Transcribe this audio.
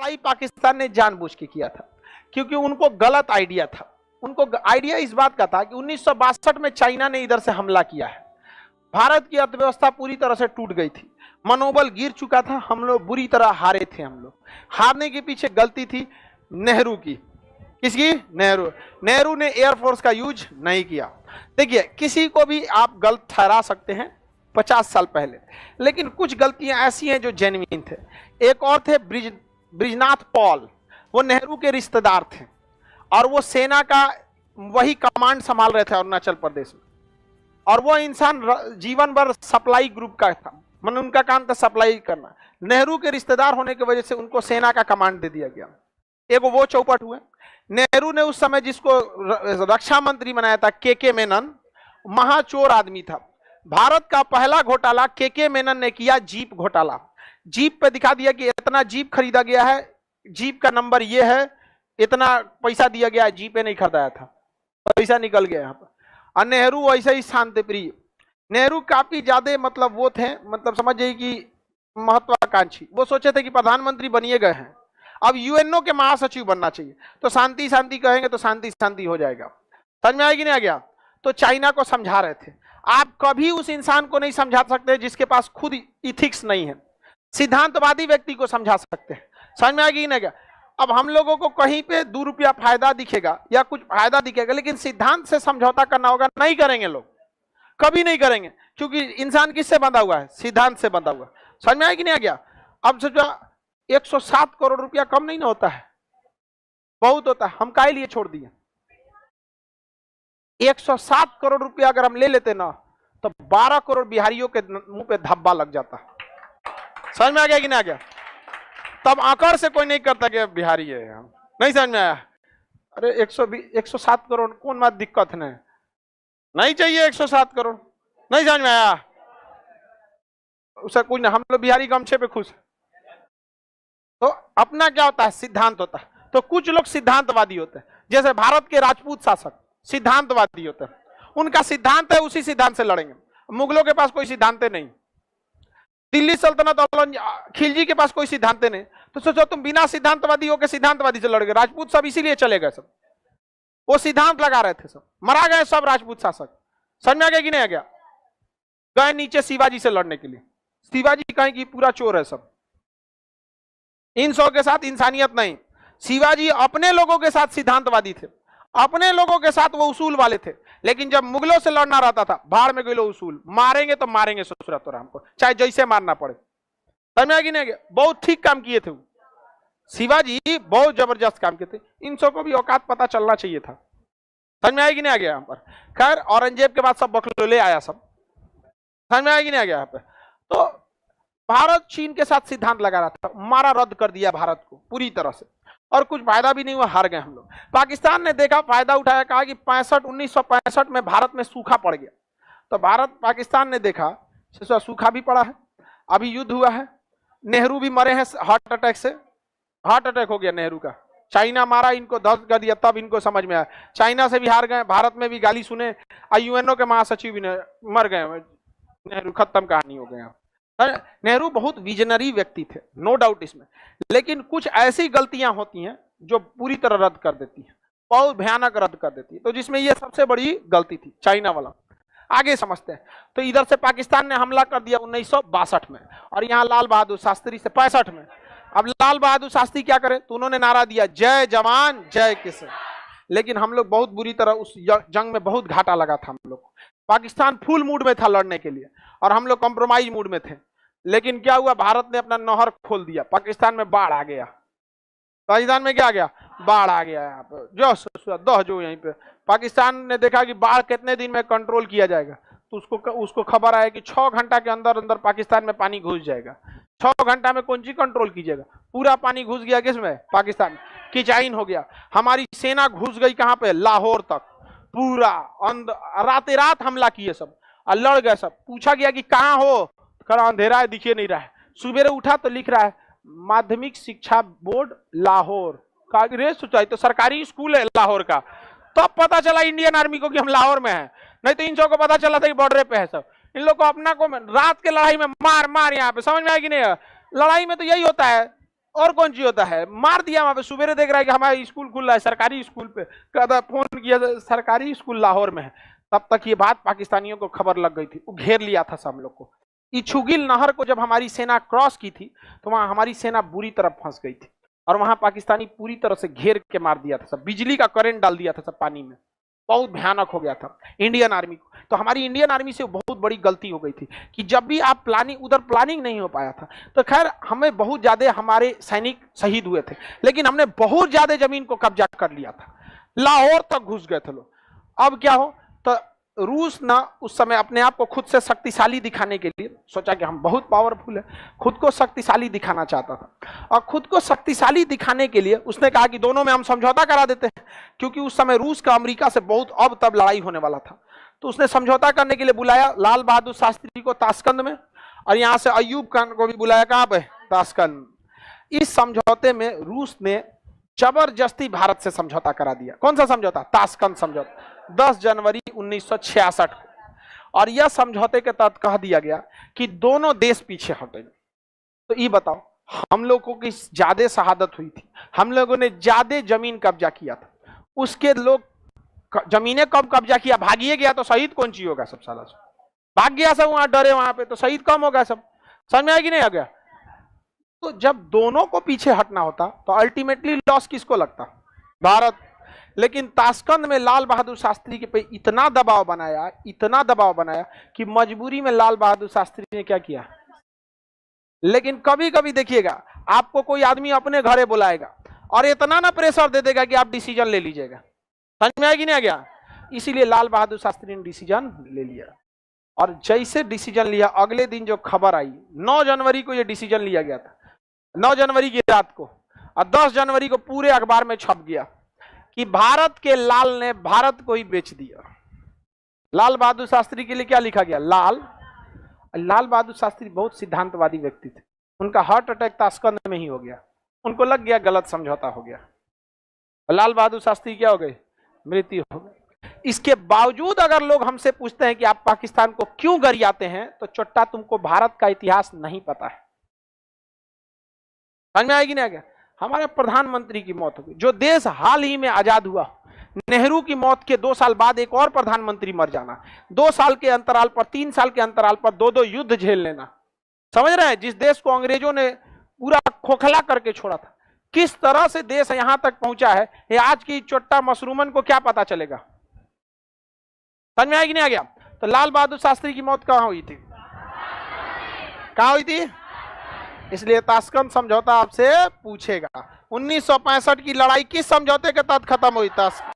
Supply Pakistan ने जानबूझ के किया था, क्योंकि उनको गलत आइडिया था। उनको आइडिया इस बात का था कि 1962 में चाइना ने इधर से हमला किया है, भारत की अर्थव्यवस्था पूरी तरह से टूट गई थी, मनोबल गिर चुका था, हम लोग बुरी तरह हारे थे। हम लोग हारने के पीछे गलती थी नेहरू की। किसकी? नेहरू ने एयरफोर्स का यूज नहीं किया। देखिए, किसी को भी आप गलत ठहरा सकते हैं 50 साल पहले, लेकिन कुछ गलतियां ऐसी हैं जो जेन्युइन थे। एक और थे ब्रिजनाथ पॉल, वो नेहरू के रिश्तेदार थे और वो सेना का वही कमांड संभाल रहे थे अरुणाचल प्रदेश में, और वो इंसान जीवन भर सप्लाई ग्रुप का था, मतलब उनका काम था सप्लाई करना। नेहरू के रिश्तेदार होने की वजह से उनको सेना का कमांड दे दिया गया। एक वो चौपट हुए। नेहरू ने उस समय जिसको रक्षा मंत्री बनाया था के मेनन, महाचोर आदमी था। भारत का पहला घोटाला के मेनन ने किया, जीप घोटाला। जीप पे दिखा दिया कि इतना जीप खरीदा गया है, जीप का नंबर ये है, इतना पैसा दिया गया है, जीपे नहीं खरीदाया था, पैसा निकल गया यहाँ पर। और नेहरू वैसे ही शांति प्रिय। नेहरू काफी ज्यादा मतलब वो थे, मतलब समझ जाइए कि महत्वाकांक्षी। वो सोचे थे कि प्रधानमंत्री बनिए गए हैं, अब यूएनओ के महासचिव बनना चाहिए, तो शांति शांति कहेंगे तो शांति शांति हो जाएगा। समझ में आएगी नहीं आ गया? तो चाइना को समझा रहे थे। आप कभी उस इंसान को नहीं समझा सकते जिसके पास खुद इथिक्स नहीं है। सिद्धांतवादी व्यक्ति को समझा सकते हैं। समझ में आएगी नहीं क्या? अब हम लोगों को कहीं पे 2 रुपया फायदा दिखेगा या कुछ फायदा दिखेगा, लेकिन सिद्धांत से समझौता करना होगा, नहीं करेंगे लोग, कभी नहीं करेंगे, क्योंकि इंसान किससे बंधा हुआ है? सिद्धांत से बंधा हुआ। समझ में आएगी नहीं आ गया? अब सोचो 107 करोड़ रुपया कम नहीं ना होता है, बहुत होता है। हम काहे लिए छोड़ दिए? 107 करोड़ रुपया अगर हम ले लेते ना, तो 12 करोड़ बिहारियों के मुंह पे धब्बा लग जाता। समझ में आ गया कि नहीं आ गया? तब आकर से कोई नहीं करता कि बिहारी है हम। नहीं समझ में आया? अरे 107 करोड़ कौन बात दिक्कत नहीं चाहिए 107 करोड़। नहीं समझ में आया? उसे कोई ना, हम लोग बिहारी गमछे पे खुश है। तो अपना क्या होता है? सिद्धांत होता है। तो कुछ लोग सिद्धांतवादी होते हैं, जैसे भारत के राजपूत शासक सिद्धांतवादी होते हैं। उनका सिद्धांत है, उसी सिद्धांत से लड़ेंगे। मुगलों के पास कोई सिद्धांत नहीं, दिल्ली सल्तनत खिलजी के पास कोई सिद्धांत नहीं। तो सोचो तुम बिना सिद्धांतवादी हो के सिद्धांतवादी से लड़ोगे। राजपूत सब इसीलिए चले गए, सब वो सिद्धांत लगा रहे थे, सब मरा गए सब राजपूत शासक। समझ में आ गया कि नहीं आ गया? गए नीचे शिवाजी से लड़ने के लिए। शिवाजी कहें कि पूरा चोर है सब, इन सौ के साथ इंसानियत नहीं। शिवाजी अपने लोगों के साथ सिद्धांतवादी थे, अपने लोगों के साथ वो उसूल वाले थे। लेकिन जब मुगलों से लड़ना रहता था, भाड़ में गए लो उसूल, मारेंगे तो मारेंगे ससुरा तो राम को, चाहे जैसे मारना पड़े। समझ में आ गया नहीं? बहुत ठीक काम किए थे शिवाजी, बहुत जबरदस्त काम किए थे। इन सौ को भी औकात पता चलना चाहिए था। समझ में आएगी नहीं आ गया? यहाँ पर खैर औरंगजेब के बाद सब बखलोले आया सब। समझ में आएगी नहीं आ गया? यहाँ पे तो भारत चीन के साथ सिद्धांत लगा रहा था, मारा रद्द कर दिया भारत को पूरी तरह से, और कुछ फायदा भी नहीं हुआ, हार गए हम लोग। पाकिस्तान ने देखा, फायदा उठाया, कहा कि 1965 में भारत में सूखा पड़ गया। तो भारत पाकिस्तान ने देखा सूखा भी पड़ा है, अभी युद्ध हुआ है, नेहरू भी मरे हैं हार्ट अटैक से, हार्ट अटैक हो गया नेहरू का, चाइना मारा, इनको ध्वस्त कर दिया, तब इनको समझ में आया। चाइना से भी हार गए, भारत में भी गाली सुने, यूएनओ के महासचिव भी मर गए, नेहरू खत्म कहानी हो गया। नेहरू बहुत विजनरी व्यक्ति थे, नो डाउट इसमें, लेकिन कुछ ऐसी गलतियां होती हैं जो पूरी तरह रद्द कर देती हैं, बहुत भयानक रद्द कर देती है। तो जिसमें ये सबसे बड़ी गलती थी चाइना वाला। आगे समझते हैं। तो इधर से पाकिस्तान ने हमला कर दिया 1962 में, और यहाँ लाल बहादुर शास्त्री से 65 में। अब लाल बहादुर शास्त्री क्या करे? तो उन्होंने नारा दिया, जय जवान जय किसान। लेकिन हम लोग बहुत बुरी तरह उस जंग में बहुत घाटा लगा था हम लोग को। पाकिस्तान फुल मूड में था लड़ने के लिए, और हम लोग कॉम्प्रोमाइज मूड में थे। लेकिन क्या हुआ? भारत ने अपना नहर खोल दिया, पाकिस्तान में बाढ़ आ गया। पाकिस्तान में क्या आ गया? बाढ़ आ गया। यहाँ पे जो यहीं पे पाकिस्तान ने देखा कि बाढ़ कितने दिन में कंट्रोल किया जाएगा, तो उसको खबर आया कि 6 घंटा के अंदर अंदर पाकिस्तान में पानी घुस जाएगा। 6 घंटा में कौन सी कंट्रोल कीजिएगा? पूरा पानी घुस गया किसमें? पाकिस्तान। किचाइन हो गया। हमारी सेना घुस गई कहाँ पे? लाहौर तक। पूरा रातें रात हमला किए सब, और लड़ गए सब। पूछा गया कि कहाँ हो? खरा अंधेरा है, दिखे नहीं रहा है। सुबेरे उठा तो लिख रहा है माध्यमिक शिक्षा बोर्ड लाहौर का। रे सोचा तो सरकारी स्कूल है लाहौर का। तब पता चला इंडियन आर्मी को कि हम लाहौर में हैं, नहीं तो इन सबको पता चला था कि बॉर्डर पे है सब। इन लोग को अपना को रात के लड़ाई में मार मार यहाँ पे। समझ में आएगी नहीं? लड़ाई में तो यही होता है, और कौन चीज होता है, मार दिया वहां पे। सुबेरे देख रहा है कि हमारा स्कूल खुल रहा है, सरकारी स्कूल पे, कहता फोन किया सरकारी स्कूल लाहौर में है। तब तक ये बात पाकिस्तानियों को खबर लग गई थी, वो घेर लिया था सब लोग को। इछुगिल नहर को जब हमारी सेना क्रॉस की थी तो वहां हमारी सेना बुरी तरह फंस गई थी और वहां पाकिस्तानी पूरी तरह से घेर के मार दिया था सब, बिजली का करंट डाल दिया था सब पानी में, बहुत भयानक हो गया था इंडियन आर्मी को। तो हमारी इंडियन आर्मी से बहुत बड़ी गलती हो गई थी कि जब भी आप प्लानिंग, उधर प्लानिंग नहीं हो पाया था। तो खैर हमें बहुत ज्यादा हमारे सैनिक शहीद हुए थे, लेकिन हमने बहुत ज्यादा जमीन को कब्जा कर लिया था, लाहौर तक घुस गए थे लोग। अब क्या हो, तो रूस ना उस समय अपने आप को खुद से शक्तिशाली दिखाने के लिए सोचा कि हम बहुत पावरफुल है, खुद को शक्तिशाली दिखाना चाहता था। और खुद को शक्तिशाली दिखाने के लिए उसने कहा कि दोनों में हम समझौता करा देते हैं, क्योंकि उस समय रूस का अमेरिका से बहुत अब तब लड़ाई होने वाला था। तो उसने समझौता करने के लिए बुलाया लाल बहादुर शास्त्री को ताशकंद में, और यहां से अयूब खान को भी बुलाया, कहां पे, ताशकंद। इस समझौते में रूस ने जबरदस्ती भारत से समझौता करा दिया। कौन सा समझौता, ताशकंद समझौता, 10 जनवरी 1966 को। और यह समझौते के तहत कह दिया गया कि दोनों देश पीछे हटेंगे। तो ये बताओ, हम लोगों की ज्यादा शहादत हुई थी, हम लोगों ने ज्यादा जमीन कब्जा किया था, उसके लोग जमीनें कम कब्जा किया, भागिए गया, तो शहीद कौन ची होगा, सब साला भाग गया सब, वहां डरे वहां पे, तो शहीद कम हो गया सब। समझ में आएगी नहीं आ गया। तो जब दोनों को पीछे हटना होता तो अल्टीमेटली लॉस किसको लगता, भारत। लेकिन ताशकंद में लाल बहादुर शास्त्री के पे इतना दबाव बनाया, इतना दबाव बनाया कि मजबूरी में लाल बहादुर शास्त्री ने क्या किया। लेकिन कभी कभी देखिएगा, आपको कोई आदमी अपने घरे बुलाएगा और इतना ना प्रेशर दे देगा कि आप डिसीजन ले लीजिएगा। समझ में आएगी नहीं आ गया। इसीलिए लाल बहादुर शास्त्री ने डिसीजन ले लिया, और जैसे डिसीजन लिया, अगले दिन जो खबर आई, 9 जनवरी को यह डिसीजन लिया गया था, 9 जनवरी की रात को, और 10 जनवरी को पूरे अखबार में छप गया कि भारत के लाल ने भारत को ही बेच दिया। लाल बहादुर शास्त्री के लिए क्या लिखा गया, लाल। लाल बहादुर शास्त्री बहुत सिद्धांतवादी व्यक्ति थे, उनका हार्ट अटैक ताशकंद में ही हो गया, उनको लग गया गलत समझौता हो गया, लाल बहादुर शास्त्री क्या हो गए, मृत्यु हो गई। इसके बावजूद अगर लोग हमसे पूछते हैं कि आप पाकिस्तान को क्यों गरियाते हैं, तो चोट्टा तुमको भारत का इतिहास नहीं पता है। समझ में आएगी नहीं आ गया। हमारे प्रधानमंत्री की मौत हो गई, जो देश हाल ही में आजाद हुआ, नेहरू की मौत के 2 साल बाद एक और प्रधानमंत्री मर जाना, 2 साल के अंतराल पर, 3 साल के अंतराल पर 2-2 युद्ध झेल लेना। समझ रहे हैं, जिस देश को अंग्रेजों ने पूरा खोखला करके छोड़ा था, किस तरह से देश यहां तक पहुंचा है, ये आज की चोट्टा मशरूमन को क्या पता चलेगा। समझ में आएगी नहीं आ गया। तो लाल बहादुर शास्त्री की मौत कहां हुई थी, कहां हुई थी, इसलिए ताशकंद समझौता आपसे पूछेगा। 1965 की लड़ाई किस समझौते के तहत खत्म हुई, ताशकंद।